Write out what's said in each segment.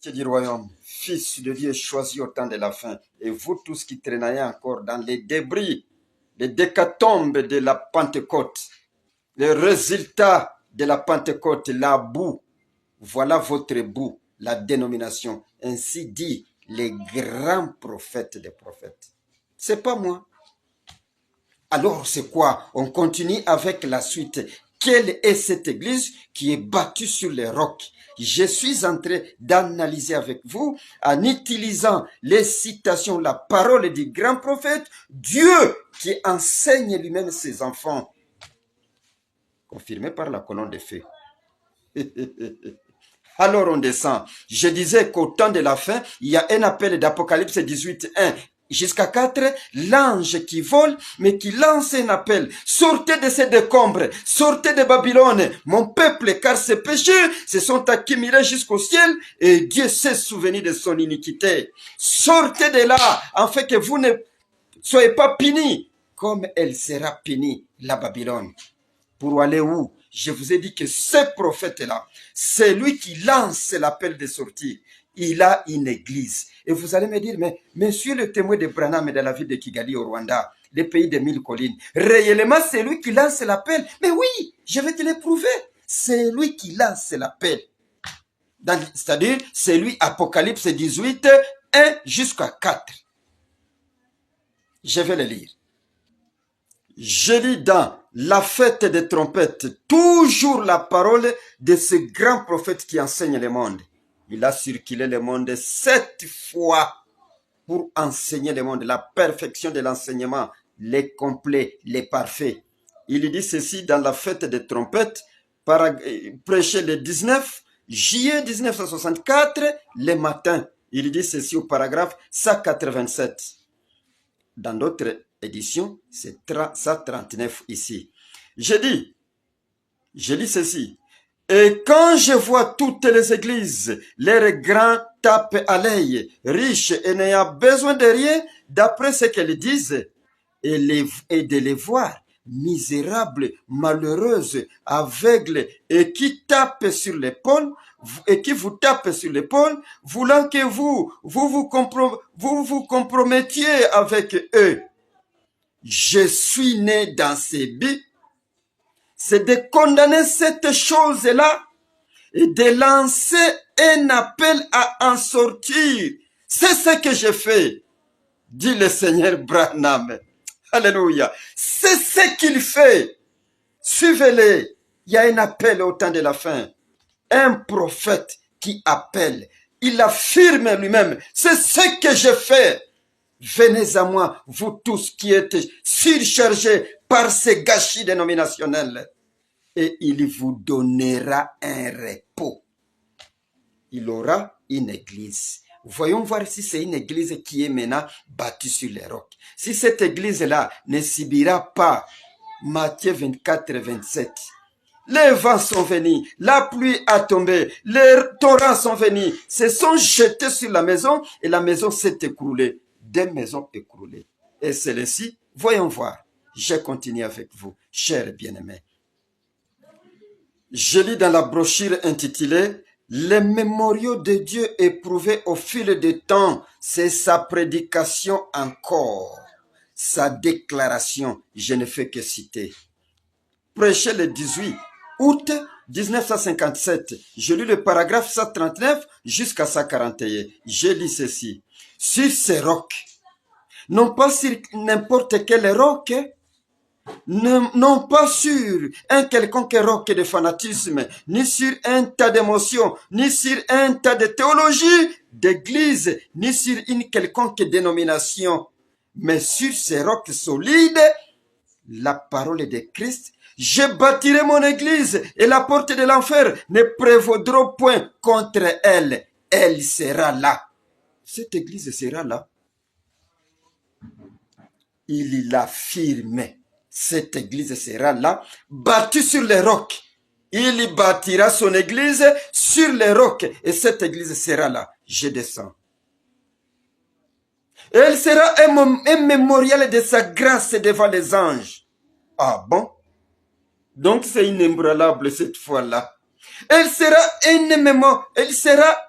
Dieu du royaume, fils de Dieu choisi au temps de la fin, et vous tous qui traînez encore dans les débris, les décatombes de la Pentecôte, le résultat de la Pentecôte, la boue, voilà votre boue, la dénomination. Ainsi dit les grands prophètes des prophètes. C'est pas moi. Alors c'est quoi? On continue avec la suite. Quelle est cette église qui est bâtie sur les rocs? Je suis en train d'analyser avec vous en utilisant les citations, la parole du grand prophète, Dieu qui enseigne lui-même ses enfants. Confirmé par la colonne de feu. Alors on descend. Je disais qu'au temps de la fin, il y a un appel d'Apocalypse 18, 1 jusqu'à 4, l'ange qui vole, mais qui lance un appel. Sortez de ces décombres, sortez de Babylone, mon peuple, car ses péchés se sont accumulés jusqu'au ciel, et Dieu s'est souvenu de son iniquité. Sortez de là, afin que vous ne soyez pas punis, comme elle sera punie, la Babylone. Pour aller où? Je vous ai dit que ce prophète-là, c'est lui qui lance l'appel de sortie. Il a une église. Et vous allez me dire, mais monsieur le témoin de Branham dans la ville de Kigali au Rwanda, le pays des 1000 collines, réellement c'est lui qui lance l'appel. Mais oui, je vais te le prouver. C'est lui qui lance l'appel. C'est-à-dire, c'est lui, Apocalypse 18, 1 jusqu'à 4. Je vais le lire. Je lis dans la fête des trompettes, toujours la parole de ce grand prophète qui enseigne le monde. Il a circulé le monde 7 fois pour enseigner le monde, la perfection de l'enseignement, les complets, les parfaits. Il dit ceci dans la fête des trompettes, prêché le 19 juillet 1964, le matin. Il dit ceci au paragraphe 187. Dans d'autres éditions, c'est 139 ici. Je lis ceci. Et quand je vois toutes les églises, leurs grands tapent à l'œil, riches et n'ayant besoin de rien, d'après ce qu'elles disent, et de les voir, misérables, malheureuses, aveugles, et qui tapent sur l'épaule, et qui vous tapent sur l'épaule, voulant que vous vous compromettiez avec eux. Je suis né dans ces buts, c'est de condamner cette chose-là et de lancer un appel à en sortir. C'est ce que je fais, dit le Seigneur Branham. Alléluia. C'est ce qu'il fait. Suivez-le. Il y a un appel au temps de la fin. Un prophète qui appelle. Il affirme lui-même. C'est ce que je fais. Venez à moi, vous tous qui êtes surchargés par ces gâchis dénominationnels, et il vous donnera un repos. Il aura une église. Voyons voir si c'est une église qui est maintenant bâtie sur les rocs. Si cette église-là ne subira pas Matthieu 24, 27. Les vents sont venus, la pluie a tombé, les torrents sont venus, se sont jetés sur la maison et la maison s'est écroulée. Des maisons écroulées. Et celle-ci, voyons voir. Je continue avec vous, chers bien-aimés. Je lis dans la brochure intitulée « Les mémoriaux de Dieu éprouvés au fil du temps ». C'est sa prédication encore, sa déclaration. Je ne fais que citer. Prêché le 18 août 1957. Je lis le paragraphe 139 jusqu'à 141. Je lis ceci. Sur ces rocs, non pas sur n'importe quel roc, non pas sur un quelconque roc de fanatisme, ni sur un tas d'émotions, ni sur un tas de théologie, d'église, ni sur une quelconque dénomination, mais sur ces rocs solides, la parole de Christ. Je bâtirai mon église et la porte de l'enfer ne prévaudra point contre elle. Elle sera là. Cette église sera là. Il l'affirme. Cette église sera là, bâtie sur les rocs. Il bâtira son église sur les rocs et cette église sera là. Je descends. Elle sera un mémorial de sa grâce devant les anges. Ah bon? Donc c'est inébranlable cette fois-là. Elle sera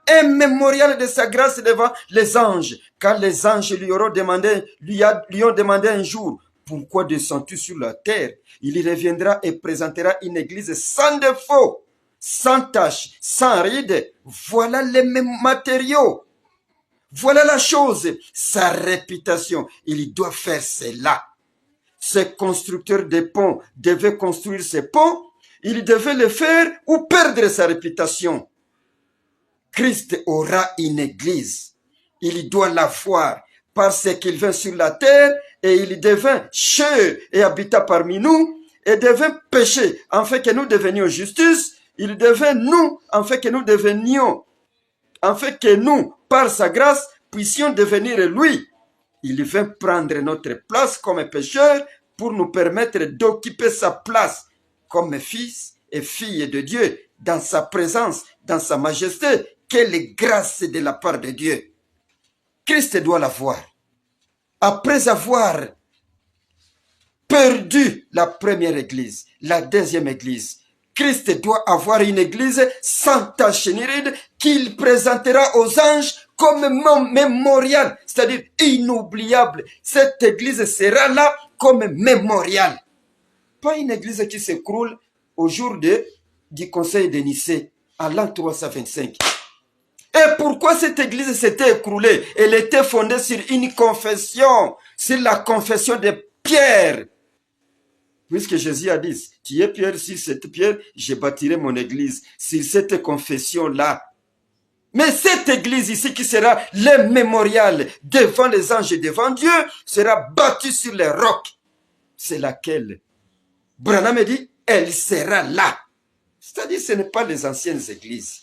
un mémorial de sa grâce devant les anges. Car les anges lui ont demandé un jour, pourquoi descends-tu sur la terre? Il y reviendra et présentera une église sans défaut, sans tache, sans ride. Voilà les mêmes matériaux. Voilà la chose, sa réputation. Il doit faire cela. Ces constructeurs de ponts devaient construire ces ponts. Il devait le faire ou perdre sa réputation. Christ aura une église. Il doit l'avoir parce qu'il vint sur la terre et il devint chair et habita parmi nous et devint péché afin que nous devenions justice. Il devint nous afin que nous devenions, afin que nous, par sa grâce, puissions devenir lui. Il vint prendre notre place comme pécheur pour nous permettre d'occuper sa place comme fils et filles de Dieu dans sa présence, dans sa majesté. Quelle grâce de la part de Dieu. Christ doit l'avoir. Après avoir perdu la première église, la deuxième église, Christ doit avoir une église sans tache ni ride qu'il présentera aux anges comme mémorial, c'est-à-dire inoubliable. Cette église sera là comme mémorial. Pas une église qui s'écroule au jour du conseil de Nicée, à l'an 325. Et pourquoi cette église s'était écroulée? Elle était fondée sur une confession, sur la confession de Pierre. Puisque Jésus a dit, tu es Pierre, sur cette pierre, je bâtirai mon église. Sur cette confession-là. Mais cette église ici qui sera le mémorial devant les anges et devant Dieu, sera bâtie sur les rocs. C'est laquelle? Branham dit, elle sera là. C'est-à-dire, ce n'est pas les anciennes églises.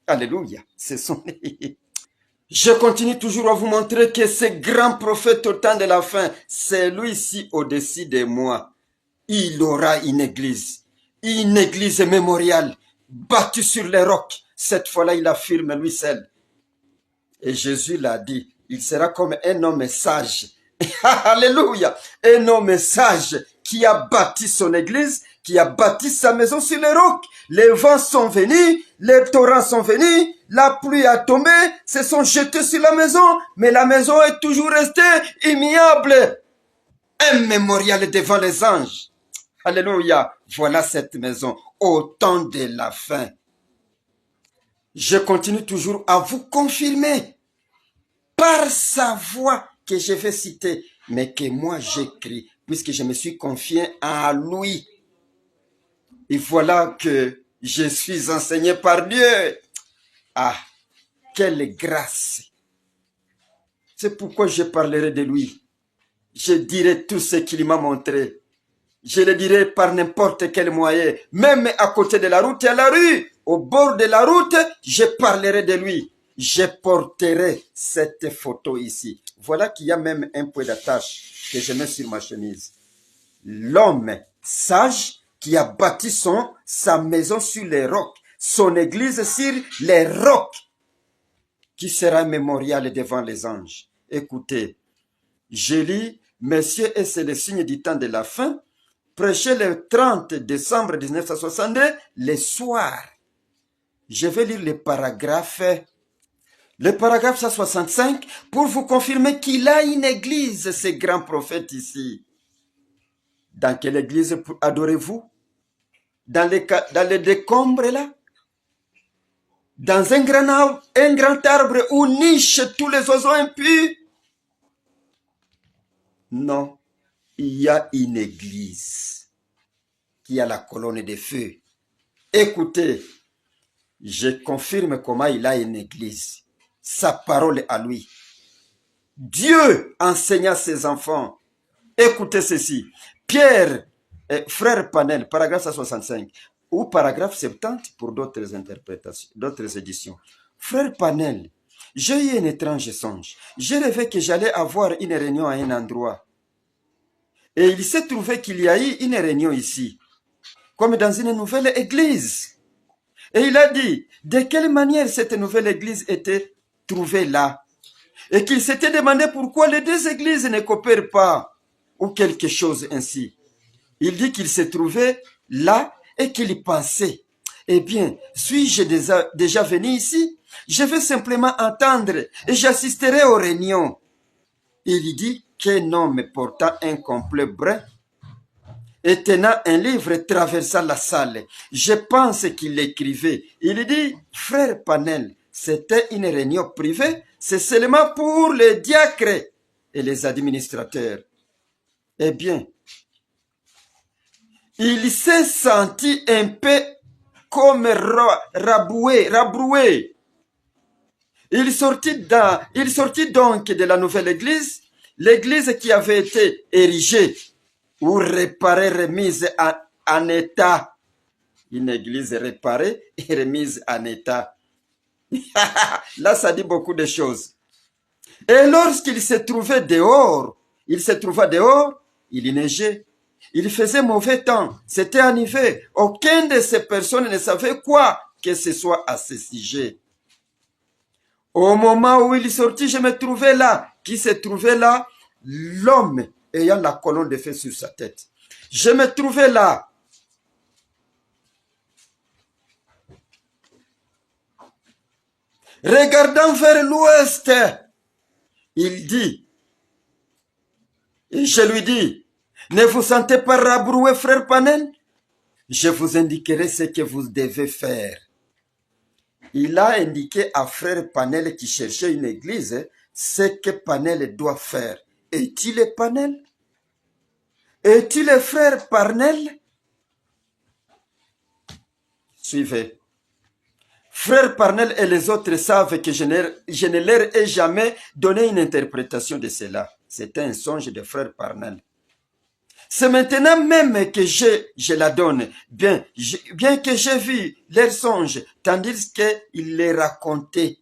Alléluia. Ce sont... Je continue toujours à vous montrer que ce grand prophète au temps de la fin, c'est lui-ci au-dessus de moi. Il aura une église mémoriale, bâtue sur les rocs. Cette fois-là, il affirme lui seul. Et Jésus l'a dit, il sera comme un homme sage. Alléluia. Un homme sage qui a bâti son église, qui a bâti sa maison sur les rocs. Les vents sont venus, les torrents sont venus, la pluie a tombé, se sont jetés sur la maison, mais la maison est toujours restée immuable. Un mémorial devant les anges. Alléluia. Voilà cette maison au temps de la fin. Je continue toujours à vous confirmer par sa voix que je vais citer, mais que moi j'écris, puisque je me suis confié à lui. Et voilà que je suis enseigné par Dieu. Ah, quelle grâce! C'est pourquoi je parlerai de lui. Je dirai tout ce qu'il m'a montré. Je le dirai par n'importe quel moyen, même à côté de la route et à la rue, au bord de la route, je parlerai de lui. Je porterai cette photo ici. Voilà qu'il y a même un point d'attache que je mets sur ma chemise. L'homme sage qui a bâti sa maison sur les rocs, son église sur les rocs, qui sera un mémorial devant les anges. Écoutez, je lis, messieurs, et c'est le signe du temps de la fin, prêché le 30 décembre 1962, le soir. Je vais lire le paragraphe 165 pour vous confirmer qu'il a une église, ce grand prophète ici. Dans quelle église adorez-vous? Dans les décombres là? Dans un grand arbre où nichent tous les oiseaux impurs? Non. Il y a une église qui a la colonne de feu. Écoutez, je confirme comment il a une église. Sa parole à lui. Dieu enseigna ses enfants. Écoutez ceci. Pierre, frère Panel, paragraphe 165, ou paragraphe 70 pour d'autres interprétations, d'autres éditions. Frère Panel, j'ai eu un étrange songe. J'ai rêvé que j'allais avoir une réunion à un endroit. Et il s'est trouvé qu'il y a eu une réunion ici, comme dans une nouvelle église. Et il a dit, de quelle manière cette nouvelle église était trouvée là. Et qu'il s'était demandé pourquoi les deux églises ne coopèrent pas, ou quelque chose ainsi. Il dit qu'il s'est trouvé là et qu'il y pensait. Eh bien, suis-je déjà venu ici? Je vais simplement entendre et j'assisterai aux réunions. Il dit qu'un homme portant un complet brun et tenant un livre traversa la salle. Je pense qu'il écrivait. Il dit, frère Panel, c'était une réunion privée, c'est seulement pour les diacres et les administrateurs. Eh bien, il s'est senti un peu comme rabroué. Il sortit donc de la nouvelle église, l'église qui avait été érigée ou réparée, remise en état. Une église réparée et remise en état. Là, ça dit beaucoup de choses. Et lorsqu'il se trouva dehors, il neigeait. Il faisait mauvais temps. C'était en hiver. Aucune de ces personnes ne savait quoi que ce soit à ce sujet. Au moment où il sortit, je me trouvais là. Qui se trouvait là? L'homme ayant la colonne de feu sur sa tête. Je me trouvais là. Regardant vers l'ouest, il dit, et je lui dis, ne vous sentez pas rabroué, frère Panel? Je vous indiquerai ce que vous devez faire. Il a indiqué à frère Panel qui cherchait une église ce que Panel doit faire. Est-il le Panel? Est-il le frère Panel? Suivez. Frère Parnell et les autres savent que je ne leur ai jamais donné une interprétation de cela. C'était un songe de frère Parnell. C'est maintenant même que je la donne, bien que j'ai vu leur songe, tandis qu'ils les racontaient.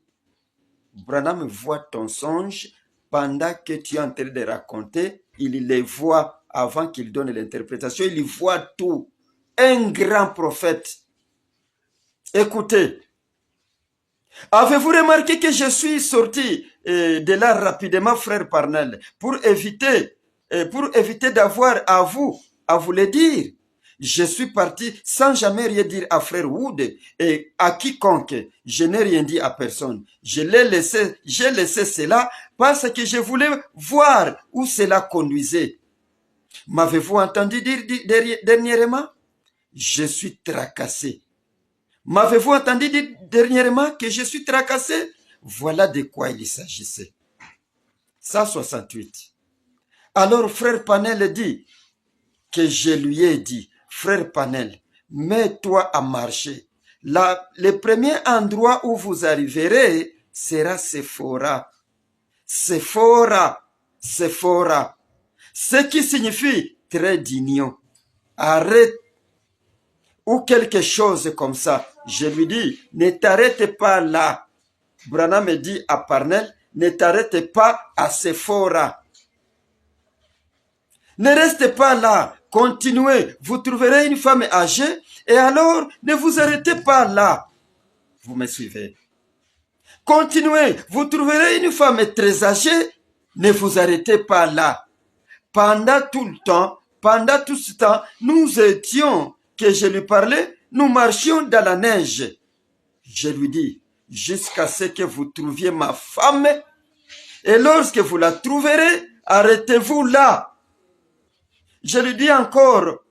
Branham voit ton songe pendant que tu es en train de raconter, il les voit avant qu'il donne l'interprétation, il voit tout. Un grand prophète. Écoutez, avez-vous remarqué que je suis sorti de là rapidement, frère Parnell, pour éviter d'avoir à vous le dire? Je suis parti sans jamais rien dire à frère Wood et à quiconque. Je n'ai rien dit à personne. J'ai laissé cela parce que je voulais voir où cela conduisait. M'avez-vous entendu dire dernièrement? Je suis tracassé. M'avez-vous entendu dire dernièrement que je suis tracassé? Voilà de quoi il s'agissait. 168. Alors frère Panel dit que je lui ai dit, frère Panel, mets-toi à marcher. Le premier endroit où vous arriverez sera Sephora. Sephora. Sephora. Ce qui signifie trait d'union. Arrête. Ou quelque chose comme ça. Je lui dis, ne t'arrête pas là. Branham me dit à Parnell, ne t'arrête pas à Sephora. Ne restez pas là. Continuez. Vous trouverez une femme âgée et alors ne vous arrêtez pas là. Vous me suivez. Continuez. Vous trouverez une femme très âgée. Ne vous arrêtez pas là. Pendant tout ce temps, nous étions, que je lui parlais, nous marchions dans la neige. Je lui dis, jusqu'à ce que vous trouviez ma femme, et lorsque vous la trouverez, arrêtez-vous là. Je lui dis encore,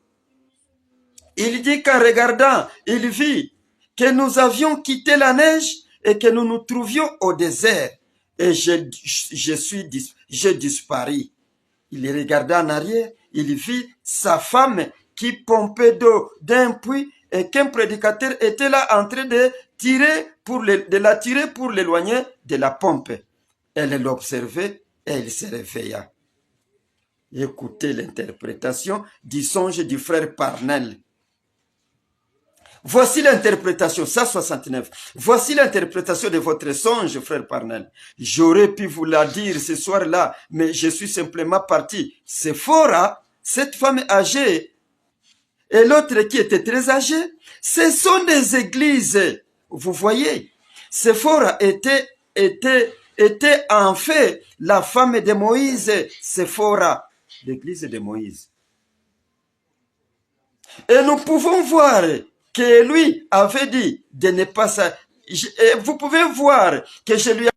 il dit qu'en regardant, il vit que nous avions quitté la neige et que nous nous trouvions au désert. Et j'ai disparu. Il regarda en arrière, il vit sa femme qui pompait d'eau d'un puits et qu'un prédicateur était là en train de la tirer pour l'éloigner de la pompe. Elle l'observait et elle se réveilla. Écoutez l'interprétation du songe du frère Parnell. Voici l'interprétation, 169. Voici l'interprétation de votre songe, frère Parnell. J'aurais pu vous la dire ce soir-là, mais je suis simplement parti. Sephora, cette femme âgée, et l'autre qui était très âgée, ce sont des églises. Vous voyez, Sephora était en fait la femme de Moïse, Sephora, l'église de Moïse. Et nous pouvons voir que lui avait dit de ne pas ça. Vous pouvez voir que je lui